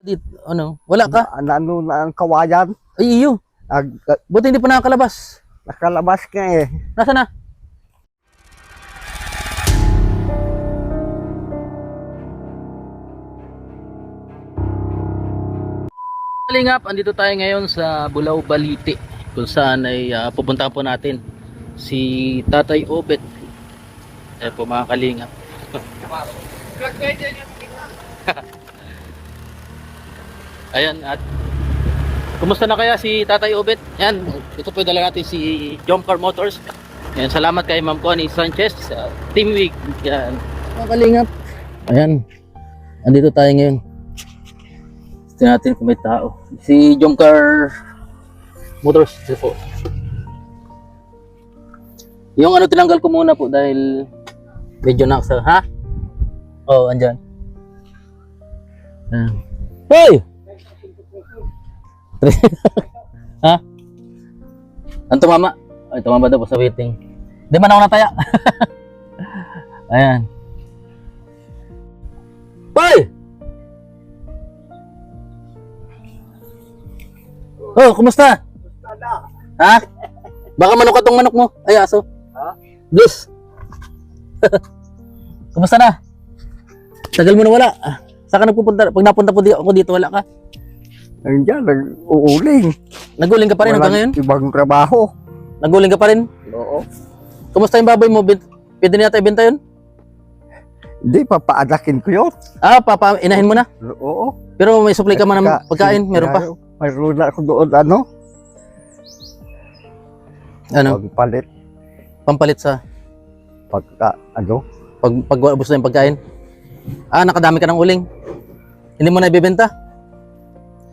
Dit, ano? Wala ka? Ano na ang kawayan? Ay, iyo. Buti hindi pa nakakalabas. Nakalabas ka eh. Nasaan na? Kalingap, andito tayo ngayon sa Bulao Balite kung saan ay pupuntahan po natin si Tatay Obet. Ayan po mga kalingap. Ayan, at kumusta na kaya si Tatay Obet? Yan, ito po dala natin si Jomcar Motors. Ayan, salamat kay Ma'am Connie Sanchez sa Team Week. Yan, mga kalingap. Ayan, andito tayo ngayon. Tingnan natin kung may tao. Si Jomcar Motors po. Yung ano, tinanggal ko muna po dahil medyo naksa. Ha? Oh, andyan. Hey! Ha? Ang tumama? Ay, tumama daw po sa waiting. Di man ako nataya. Ayan. Hey! Oh, kumusta? Ha? Baka manok ka tong manok mo. Ay, aso. Ha? Bless. Kumusta na? Tagal mo na wala. Saan ka nagpupunta? Pag napunta po ako dito, wala ka? Nandiyan, nag-uuling. Naguling ka pa rin hanggang ngayon? Ibang trabaho. Naguling ka pa rin? Oo. Kumusta yung baboy mo? Pwede na yata ibenta yun? Hindi, papaadakin ko yun. Ah, inahin mo na? Oo. Pero may supply ka man ng pagkain? Meron pa? Mayroon na ako doon, ano? Ano? Pagpalit. Pampalit sa? Pag ubos na yung pagkain? Ah, nakadami ka ng uling? Hindi mo na ibibenta?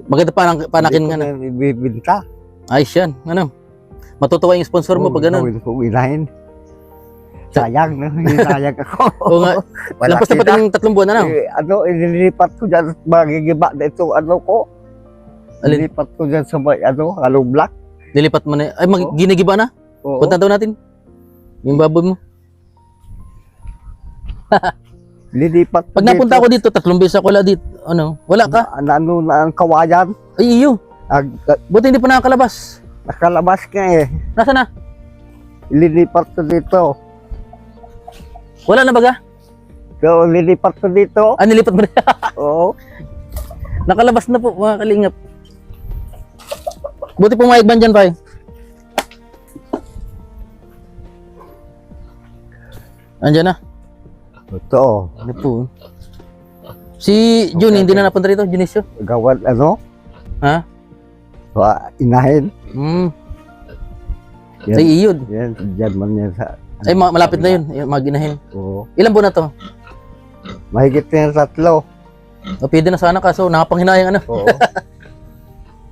Maganda panakin nga na. Hindi ko na ibibinta. Ayos yan. Ano? Matutuwa yung sponsor mo pag gano'n. Gawin ko inahin. Sayang, no? Sayang ako. Oo nga. Lampas na pati ng 3 buwan na. Ililipat ko dyan, magigiba na ito, ko. Alin? Ililipat ko dyan sa may, hollow block. Lilipat mo na. Ay, Oo. ginigiba na? Oo. Punta daw natin. Yung baboy mo. Lilipat ko Pag napunta ako dito, 3 beses ako wala dito. Ano? Wala ka? Ano na ang kawayan? Ay, iyo. Buti hindi pa nakakalabas. Nakalabas ka eh. Nasaan na? Ililipat ko dito. Wala na baga? So, lilipat ko dito. Ah, nilipat mo na. Oo. Nakalabas na po, mga kalingap. Buti po maigban dyan, pa. Andyan na. Ito. Ano po? Si Jun, hindi na napunta rito, Junisio. Gawad, Ha? Inahin. Sa iyod. Yan, dyan man yan sa... Ay, malapit na yun, maginahin. Oo. Ilan buwan na to? Mahigit na yan 3. O, pwede na sana, kaso nakapanghinayang ano. Oo.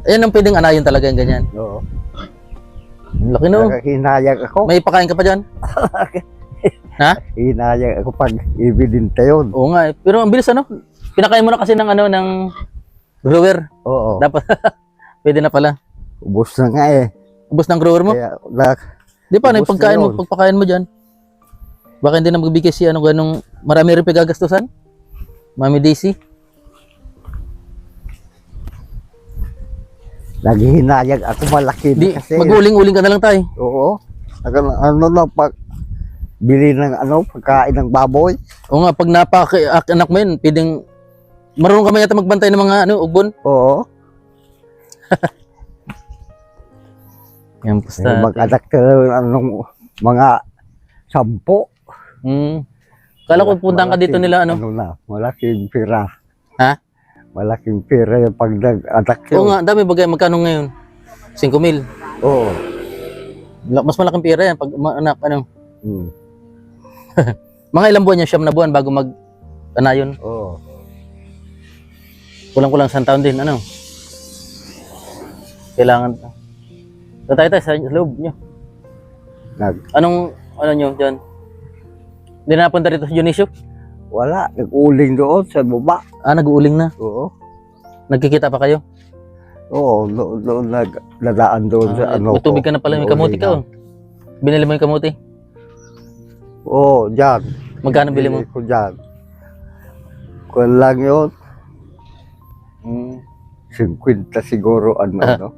Ayan ang pwedeng anayin talaga yung ganyan. Oo. Ang laki no. Hinayang ako. May pakain ka pa dyan? Ha? Hinayang ako pag ibidinta yun. Oo nga eh. Pero ang bilis ano. Pinakain mo na kasi ng ano, ng grower. Oo. Dapat, pwede na pala. Ubus na nga eh. Ubus ng grower mo? Kaya, Di pa, ubos pagkain na mo, yun. pagpakain mo dyan. Baka hindi na magbigay si ano, ganong, marami rin pagagastusan. Mami Daisy. naghihinayang ako malaki Di, kasi. maguling-uling ka na lang tayo. Oo. Ano na pag bili ng pagkain ng baboy. Oo nga, pag napaka-anak mo yun, pwedeng, marunong ka man yata magbantay ng mga ugbon. Oo. Yan, basta. Mag-anak ka ng mga 10. Kala ko puntahan ka dito nila, ano? Malaking pera. Ha? Malaking pera yung pag nag-anak yun. Oo nga, dami bagay. Magkano ngayon? 5,000. Oo. Mas malaking pera yan pag anak, ano? Hmm. Mga ilang buwan yan, 9 na buwan bago mag-anayon. Oo. Kulang-kulang 1 taon din, ano? Kailangan. Tayo sa loob nyo. Anong, ano nyo dyan? Hindi na napunta rito sa Dionisio? Wala. Nag-uling doon sa baba. Ah, nag-uuling na. Oo. Nagkikita pa kayo? Oo. Doon nagladaan doon sa May tubig ka na pala, may kamuti ka. Oh. Binili mo yung kamuti? Oo, dyan. Magkano bili mo? Ko dyan. Kung lang yun. 50 siguro ano.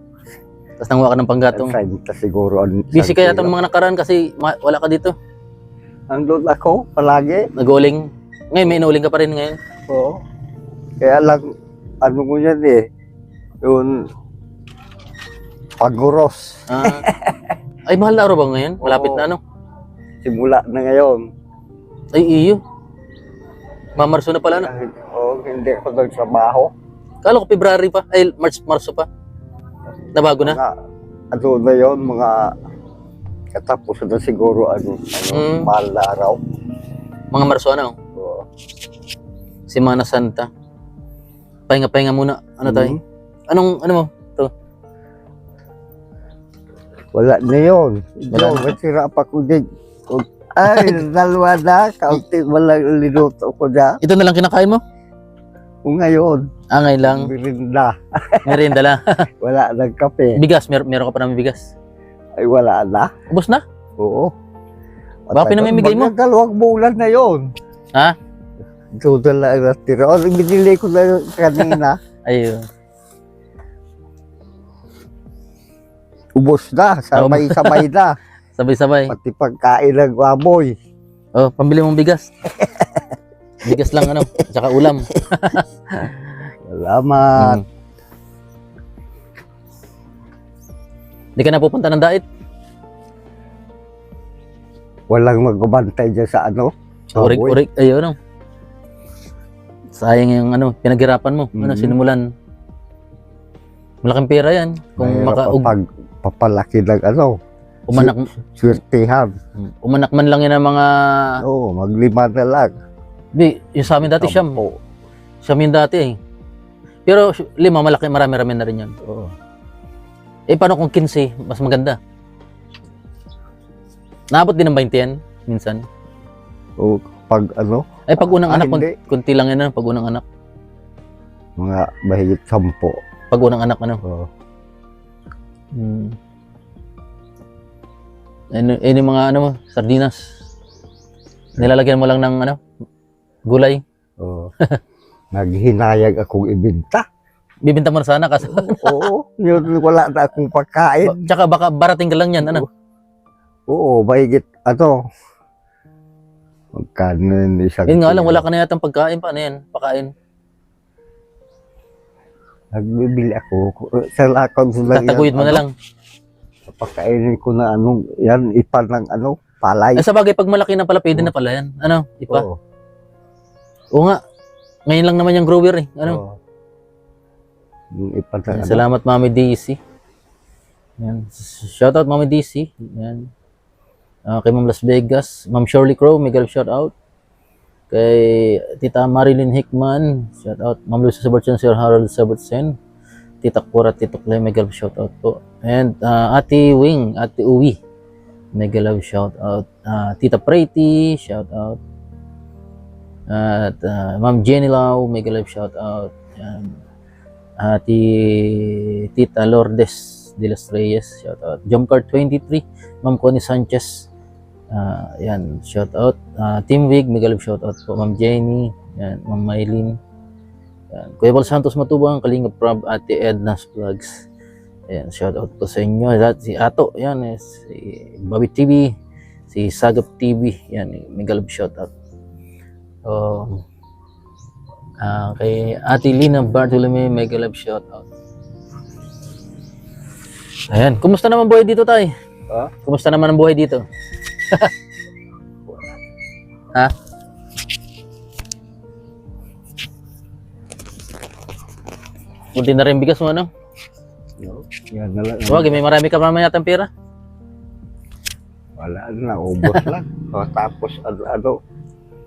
Tapos nanguha ka ng panggatong. 30 siguro ano. Busy kaya itong mga nakaraan kasi wala ka dito. Andun ako palagi. Nag-uling. Ngayon, may inuuling ka pa rin ngayon. Oo. Kaya lang, ano mo yan eh, yung paguros. Ah. Ay, mahal na araw ba ngayon? Malapit Oo. na ano? Simula na ngayon. Ay, iyo. Mamarso na pala, no? Oo, hindi ako nagtrabaho. Kala ko February pa. Ay, Marso pa. Nabago na? Mga, ano na yun, mga katapusan na siguro, mahal na araw. Mga Marso, ano? Oo. Semana Santa. Pahinga-pahinga muna. Ano tayo? Ano mo? Wala na yun. Wala Wala na. Masira pa ko din. Ay, dalawa na. Kaunti walang linuto ko na. Ito na lang kinakain mo? Kung ngayon, Ah, ngayon lang. mirinda. Merienda lang. Wala ng kape. Bigas. Meron ka pa namin bigas. Ay, wala na. Ubus na? Oo. Baka pinamimigay mo? Magkakalawang bulan na yun. Ha? Ito na lang natira. O, binili ko na yun kanina. Ayun. Ubos na. Sabay-sabay na. Sabay-sabay. Pati pagkain ng baboy. Oh, pambili mong bigas. Bigas lang ano, tsaka ulam. Salamat. Hindi ka na pupunta ng dait. Walang magbabantay dyan sa ano. baboy. Urik, ayun ano. Sayang yung ano, pinaghirapan mo. Ano, sinimulan. Malaking pera yan. Kung Mahirap papalaki ng ano. Swertihan. Umanak man lang yan ang mga... Oo, maglima na lang. Di, yung sa amin dati siyam. Siyam yung dati eh. Pero lima, malaki, marami-rami na rin yan. Oo. Eh, paano kung 15? Mas maganda. Naabot din ng 20 yan, minsan. O, pag ano, Ay, pag unang anak, hindi. kunti lang yan, pag unang anak. mga mahigit 10. Pag unang anak, ano. Oo. Yung mga, ano mo, sardinas. Nilalagyan mo lang ng, ano, gulay. Oo. Naghinayag akong ibenta. Bibinta mo na sana kasi. Oo, yun, wala na akong pagkain. Tsaka baka barating ka lang yan, ano. Oo, mahigit, ano, magkano yun isang Yun nga lang, kilo? wala ka na yatang pagkain. Paano yan? Pakain. Nagbibili ako. Sa lakon ko lang Tataguyod mo na lang. Pagkainin ko na anong, yan, ipa ng ano, palay. Ay, sa bagay, pag malaki na pala, pwede na pala yan. Ano? Ipa? Oo. Oo nga. Ngayon lang naman yung grower eh. Ano? Oo. Yung ipa ng ano. Salamat, Mami DC. Yan. Shoutout, Mami DC. Yan. Kay Ma'am Las Vegas. Ma'am Shirley Crow, mega shoutout. Kay Tita Marilyn Hickman, shoutout. Ma'am Lucia Sabertsen, Sir Harold Sabertsen. Tita Cora, Tito Clay, mega shoutout po. And Ate Wing, Ate Uwi, mega love shoutout. Tita Pretty, shoutout. At Ma'am Jenny Lau, mega love shoutout. Yan. Ate Tita Lourdes de las Reyes, shoutout. Jumcar 23, Ma'am Connie Sanchez, yan, shoutout. Team Wig, mega love shoutout po. Ma'am Jenny, yan, Ma'am Maylin, yan. Kuya Val Santos Matubang, Kalinga Prab, Ate Edna's Vlogs, yan, shoutout po sa inyo. Si Ato, yan, si Bobby TV, si Sagap TV, yan, mega love shoutout. Kay Ate Lina Bartolome, mega love shoutout. Ayan, kumusta naman buhay dito, tay? Ha? Kumusta naman ang buhay dito? Ha? Kunti na rin bigas mo, ano? Yan na lang. Wag, may marami ka naman yatang pera. Wala na, ubos lang. Tapos ano,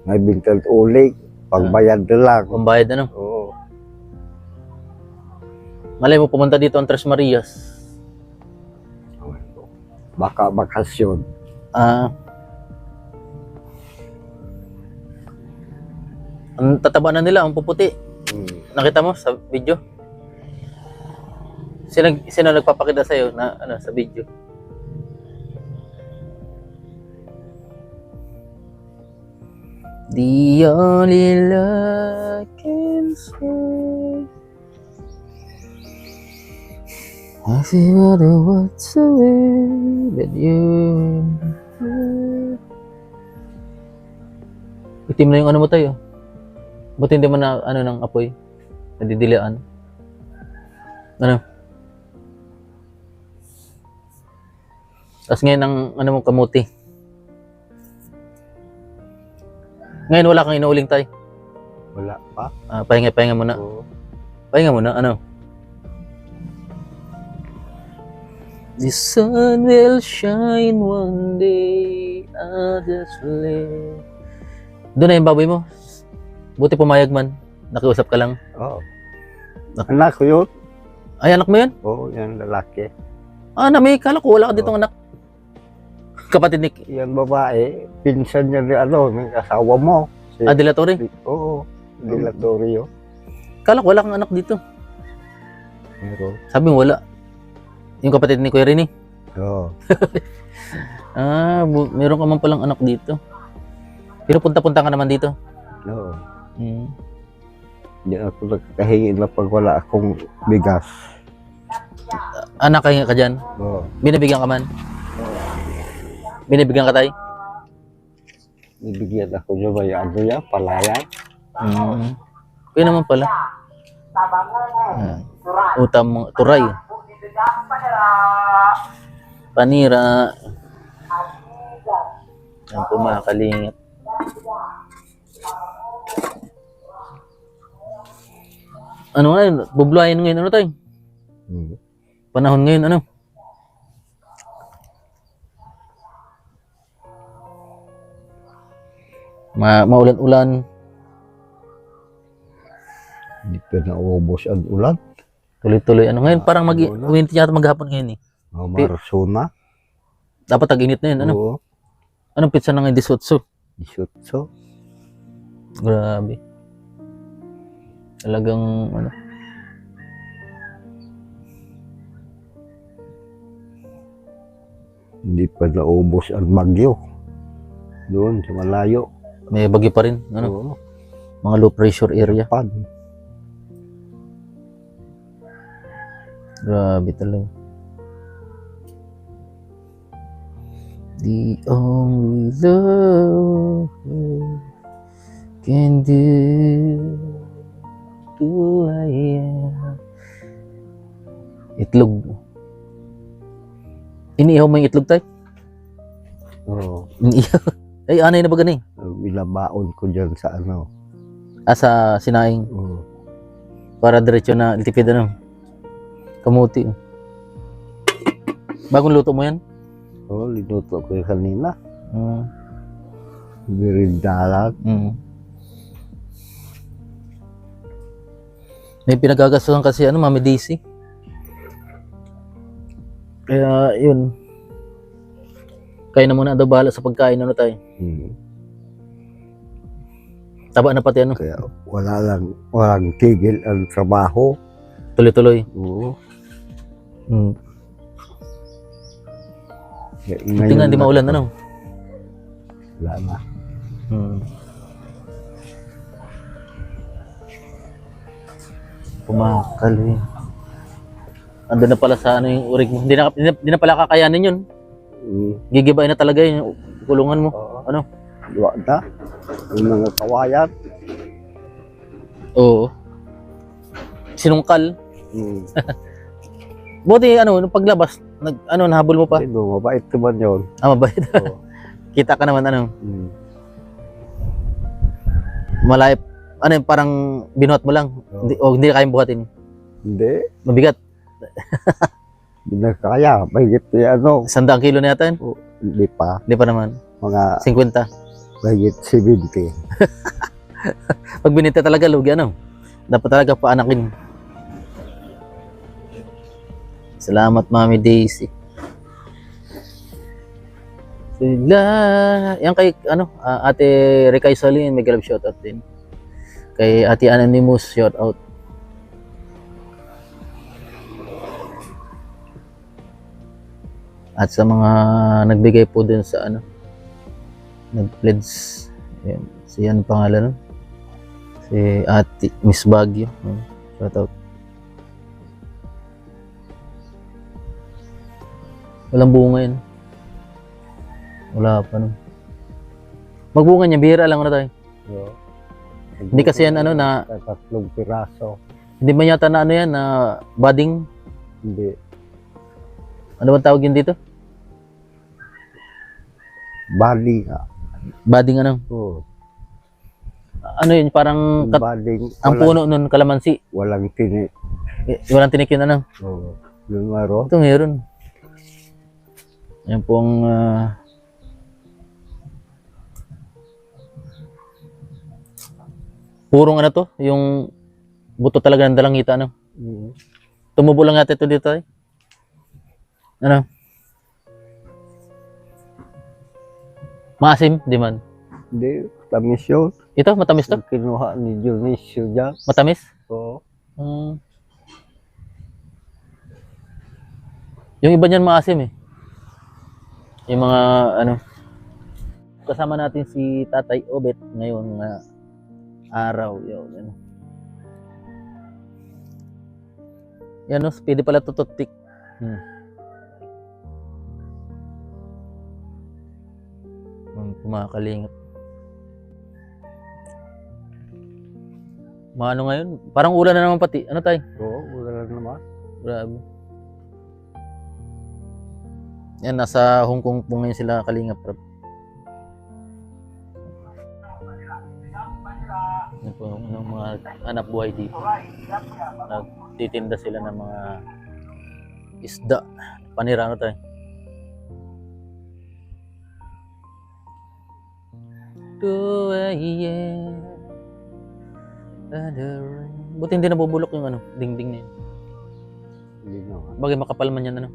may bintal ulit. Pagbayad na lang. Pambayad, ano? Oo. Malay mo, pumunta dito ang Tres Marias. Baka bakasyon. Ang tataba na nila, ang puputi. Nakita mo sa video? Sino nagpapakita sa'yo na ano, sa video? The only love can say. I feel the words away that you. Itim na yung ano mo tayo. Ba't hindi mo na ano ng apoy? Nadidilaan. Ano? Tapos ngayon ang ano mo kamuti. Ngayon wala kang inuuling tay. Wala pa. Pahinga muna. Oo. Pahinga muna, ano? The sun will shine one day, I'll just live. Doon na yung baboy mo. Buti pumayag man. Nakiusap ka lang. Oo. Anak ko yun. Ay, anak mo yan? Oo, yan lalaki. May kala ko wala ka ditong anak. Kapatid ni Yan babae, pinsan niya ni ano, ng asawa mo. Si, Dilatori. Oo, Dilatorio. Kala ko wala kang anak dito. Meron. Sabi mo wala. Yung kapatid ni Kuya Rini. Oo. Meron ka man palang anak dito. Pero punta-punta ka naman dito. Oo. Hmm. Hindi ako nagkahingi na pag wala akong bigas. Anak ka dyan. Oo. Binibigyan ka man. Binibigyan ka tay. Bibigyan ako niya ba ano yan, palayan. Kuya naman pala. Utam mo, turay. Panira. Yan po mga kalingap. Ano nga yun? Bubluhayin ngayon. Ano tayo? Panahon ngayon, ano? Maulan-ulan. Hindi pa naubos ang ulan. Tuloy-tuloy. Ano ngayon? Parang winter yata maghapon ngayon eh. Marso na. Dapat tag-init na yun. Ano? Oo. Anong pizza na ngayon? 18. 18. Grabe. Talagang ano. Hindi pa naubos ang bagyo. Doon sa malayo. May bagyo pa rin. Ano? Oo. Mga low pressure area. Pan. Grabe talaga. The only love can do I am. Itlog. Iniihaw mo yung itlog tayo? Oo. Iniihaw. Ay, anay na ba gani? Binabaon ko dyan sa ano. Sa sinaing. Oo. Para diretso na litipid ano. Kamuti. Bagong luto mo yan? Oo, linuto ko yung kanina. Mm. Birindalan. May pinagagastuhan kasi ano, Mami Daisy. Kaya yun. Kaya na muna daw bahala sa pagkain ano tayo. Taba na pati ano. Kaya walang tigil ang trabaho. Tuloy-tuloy. Oo. Buti nga hindi maulan ano. Wala na. Pumakali. Andun na pala sa ano yung urig mo. Hindi na pala kakayanin yun. Gigibain na talaga yung kulungan mo. Oo. Ano? Luwa na. Yung mga kawayan. Oo. Sinungkal. Buti ano, nung paglabas, nahabol mo pa. Sino, mabait naman yun. Mabait. Oo. Kita ka naman ano. Malay, parang binuhat mo lang. Hindi kayang buhatin. Hindi. Mabigat. Hindi na kaya. Mahigit ano. 100 kilo na yata yun. Hindi pa. Hindi pa naman. Mga 50. mahigit 70. Pag binita talaga, lugi ano. Dapat talaga paanakin. Salamat, Mami Daisy. Sila. Yan kay, Ate Recay Salin, may grab shoutout din. Kay Ate Anonymous, shoutout. At sa mga nagbigay po din sa nag-pledge. Ayan, si ano pangalan? Si Ate Miss Baguio. Shoutout. Walang bunga yun. Wala pa no. Magbunga niya, bihira lang na tayo. So, Hindi kasi yan ano na, tatlong piraso. hindi man yata na ano yan, na budding. Hindi. Ano bang tawag yun dito? Bali nga. Budding ano? Oo. Ano yun, parang Baling, ang puno nun, kalamansi. walang tini. Walang tinik yun ano. Oo. Yung maro. Ito meron. Yan pong purong ano to, yung buto talaga ng dalangita ano. Mm. Tumubo lang natin ito dito eh. Ano? Maasim, di man. Hindi, tamis yun. Ito, matamis to? Yung kinuha ni Dionisio dyan. Matamis? Oo. Hmm. Yung iba niyan maasim eh. Yung mga ano. Kasama natin si Tatay Obet ngayon nga araw. Yun, ano. Yan no, pwede pala tututik. Kumakalingap. Maano ngayon? Parang ulan na naman pati. Ano tayo? Oo, wala lang naman. Grabe. Yan, nasa Hong Kong po ngayon sila Kalingap. Yan po yung mga anak buhay dito. Nagtitinda sila ng mga isda. Panira ano tayo? Buti hindi nabubulok yung ano, dingding na yun. Hindi naman. Bagay makapal man yan ano.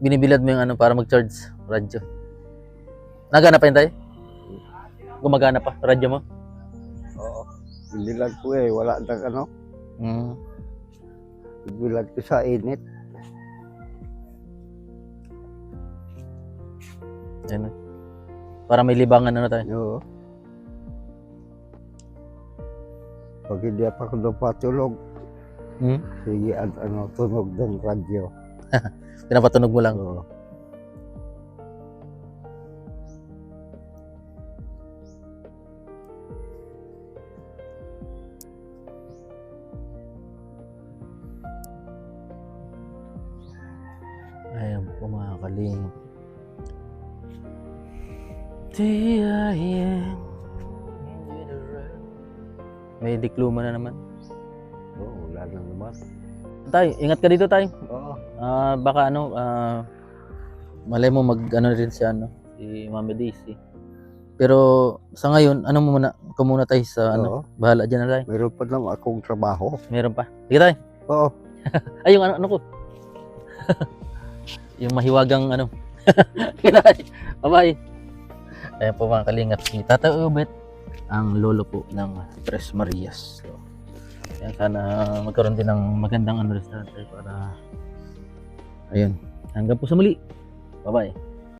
Binibilad mo yung ano para mag-charge radyo. Nagana pa yun tayo? Gumagana pa radyo mo? Oo. Bilag ko eh, wala nang ano. Bilag ko sa init. Yan. Para may libangan ano tayo. Oo. Pag hindi ako napatulog, sige at ano, tunog ng radyo. Pinapatunog mo lang. Oo. Ayan po mga kalingap. May dikluma na naman. Oo, wala na naman. Tay, ingat ka dito tay. Oo. Baka ano, malay mo mag ano rin si ano, si Mami Daisy. Pero sa ngayon, ano mo muna, muna tayo sa ano, Oo. bahala dyan na tayo. Meron pa naman akong trabaho. Meron pa. Sige tayo. Oo. Ay, yung ano ko. Yung mahiwagang ano. Bye-bye. Ayan po mga kalingap, si Tatay Obet, ang lolo po ng Tres Marias. So, ayan, sana magkaroon din ng magandang ano restaurant para ayun. Hanggang po sa muli. Bye-bye.